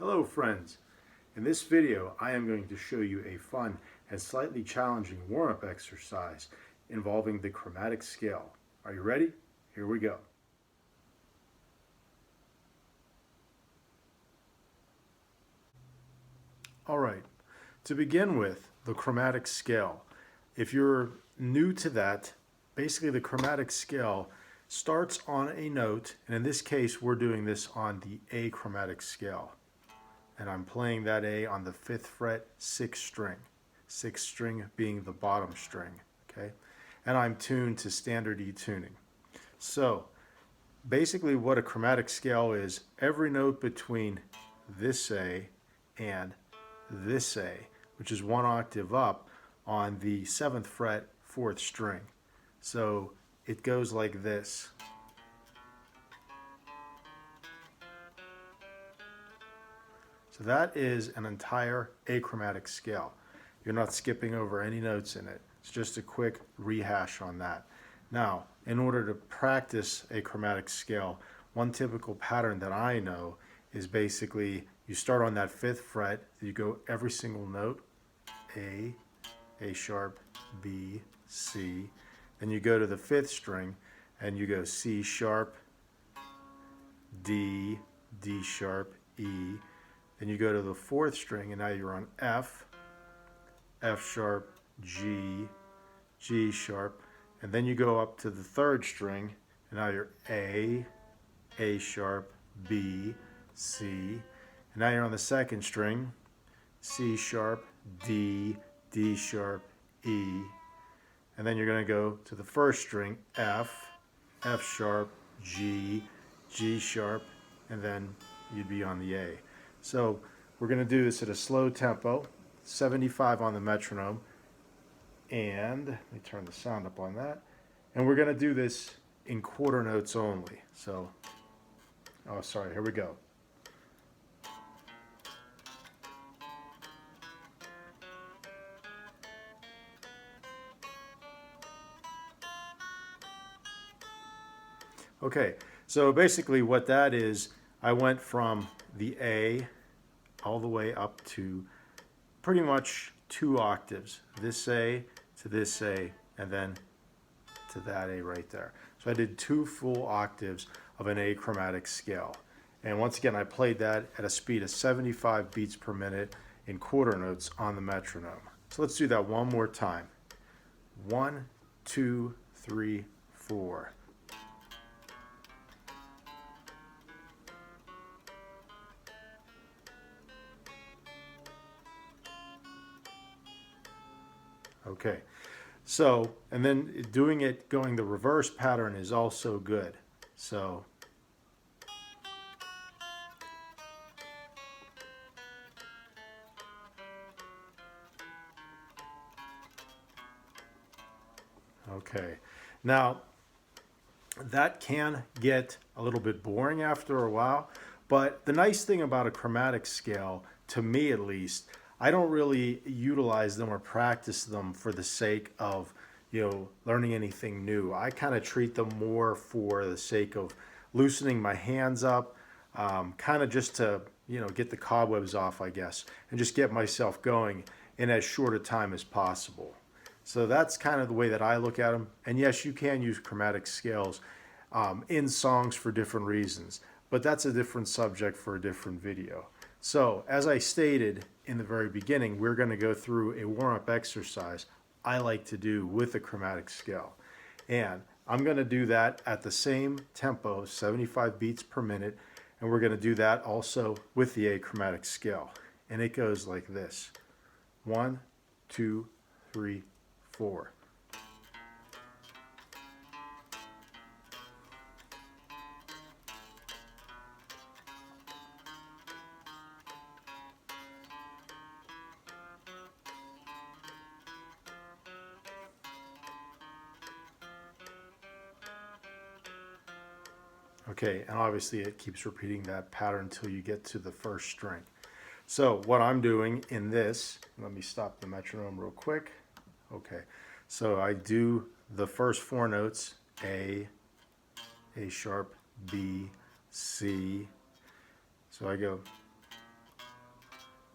Hello friends! In this video I am going to show you a fun and slightly challenging warm-up exercise involving the chromatic scale. Are you ready? Here we go. Alright, to begin with, the chromatic scale. If you're new to that, basically the chromatic scale starts on a note, and in this case we're doing this on the A chromatic scale. And I'm playing that A on the 5th fret, 6th string. 6th string being the bottom string, okay? And I'm tuned to standard E tuning. So basically what a chromatic scale is, every note between this A and this A, which is 1 octave up on the 7th fret, 4th string. So it goes like this. So that is an entire achromatic scale. You're not skipping over any notes in it. It's just a quick rehash on that. Now, in order to practice a chromatic scale, one typical pattern that I know is basically you start on that 5th fret, you go every single note, A sharp, B, C, then you go to the 5th string and you go C sharp, D, D sharp, E, then you go to the 4th string and now you're on F, F sharp, G, G sharp, and then you go up to the 3rd string and now you're A sharp, B, C, and now you're on the 2nd string, C sharp, D, D sharp, E, and then you're going to go to the 1st string, F, F sharp, G, G sharp, and then you'd be on the A. So we're going to do this at a slow tempo, 75 on the metronome, and let me turn the sound up on that, and we're going to do this in quarter notes only. So, oh sorry, here we go. Okay, so basically what that is, I went from the A all the way up to pretty much 2 octaves. This A to this A, and then to that A right there. So I did 2 full octaves of an achromatic scale. And once again, I played that at a speed of 75 beats per minute in quarter notes on the metronome. So let's do that one more time. 1, 2, 3, 4. Okay, so, and then doing it, going the reverse pattern is also good. So, okay, now that can get a little bit boring after a while, but the nice thing about a chromatic scale, to me at least, I don't really utilize them or practice them for the sake of, learning anything new. I kind of treat them more for the sake of loosening my hands up, kind of just to, get the cobwebs off, I guess, and just get myself going in as short a time as possible. So that's kind of the way that I look at them. And yes, you can use chromatic scales in songs for different reasons, but that's a different subject for a different video. So, as I stated in the very beginning, we're going to go through a warm-up exercise I like to do with a chromatic scale. And I'm going to do that at the same tempo, 75 beats per minute, and we're going to do that also with the achromatic scale. And it goes like this. 1, 2, 3, 4. Okay, and obviously it keeps repeating that pattern until you get to the 1st string. So what I'm doing in this, let me stop the metronome real quick. Okay, so I do the first 4 notes, A sharp, B, C. So I go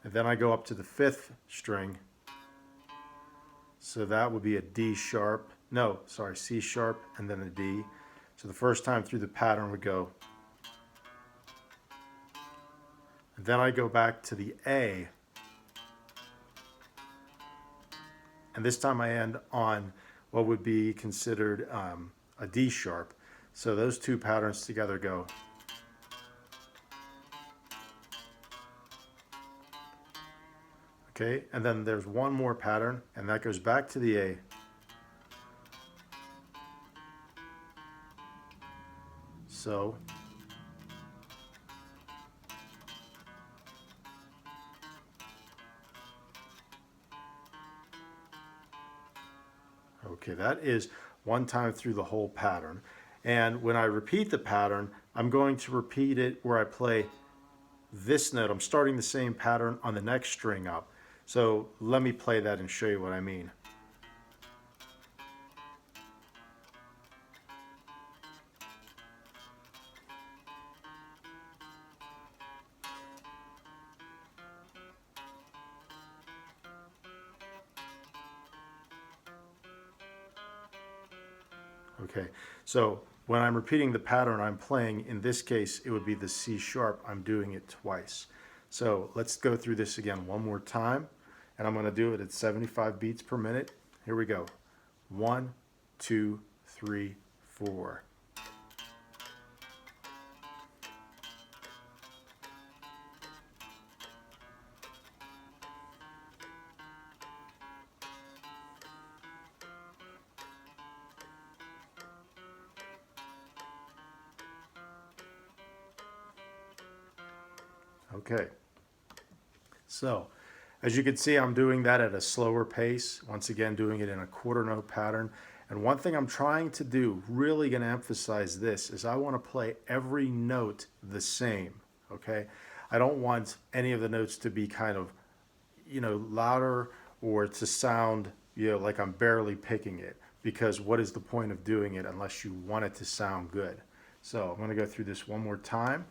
And then I go up to the 5th string. So that would be a D sharp. No, sorry, C sharp and then a D. So the first time through the pattern would go. And then I go back to the A. And this time I end on what would be considered a D sharp. So those two patterns together go. Okay, and then there's one more pattern, and that goes back to the A. So, okay, that is one time through the whole pattern. And when I repeat the pattern, I'm going to repeat it where I play this note. I'm starting the same pattern on the next string up. So let me play that and show you what I mean. Okay, so when I'm repeating the pattern I'm playing, in this case it would be the C sharp. I'm doing it twice. So let's go through this again one more time, and I'm going to do it at 75 beats per minute. Here we go. 1, 2, 3, 4. Okay, so as you can see, I'm doing that at a slower pace, once again doing it in a quarter note pattern. And one thing I'm trying to do, really going to emphasize this, is I want to play every note the same, okay? I don't want any of the notes to be kind of, louder or to sound, like I'm barely picking it, because what is the point of doing it unless you want it to sound good? So I'm going to go through this one more time.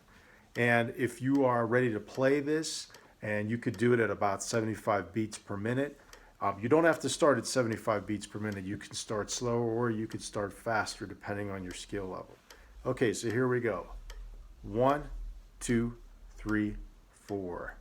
And if you are ready to play this, and you could do it at about 75 beats per minute, you don't have to start at 75 beats per minute. You can start slower or you could start faster depending on your skill level. Okay, so here we go. 1, 2, 3, 4.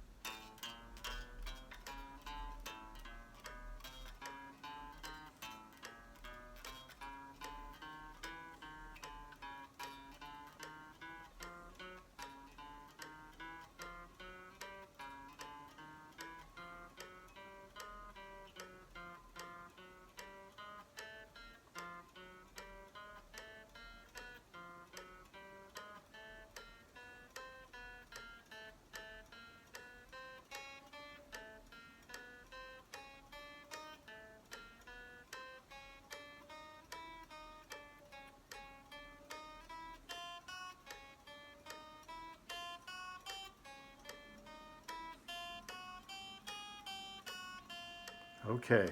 Okay,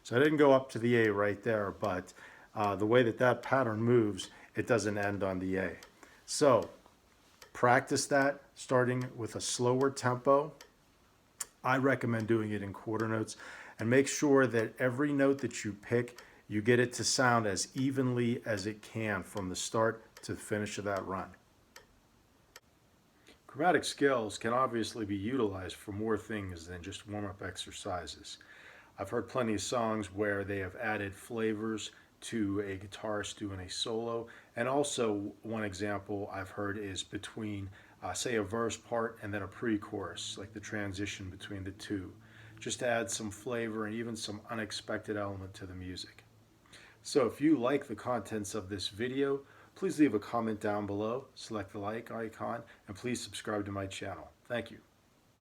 so I didn't go up to the A right there, but the way that pattern moves, it doesn't end on the A. So practice that, starting with a slower tempo. I recommend doing it in quarter notes, and make sure that every note that you pick, you get it to sound as evenly as it can from the start to the finish of that run. Chromatic scales can obviously be utilized for more things than just warm-up exercises. I've heard plenty of songs where they have added flavors to a guitarist doing a solo, and also one example I've heard is between, say, a verse part and then a pre-chorus, like the transition between the two, just to add some flavor and even some unexpected element to the music. So if you like the contents of this video, please leave a comment down below, select the like icon, and please subscribe to my channel. Thank you.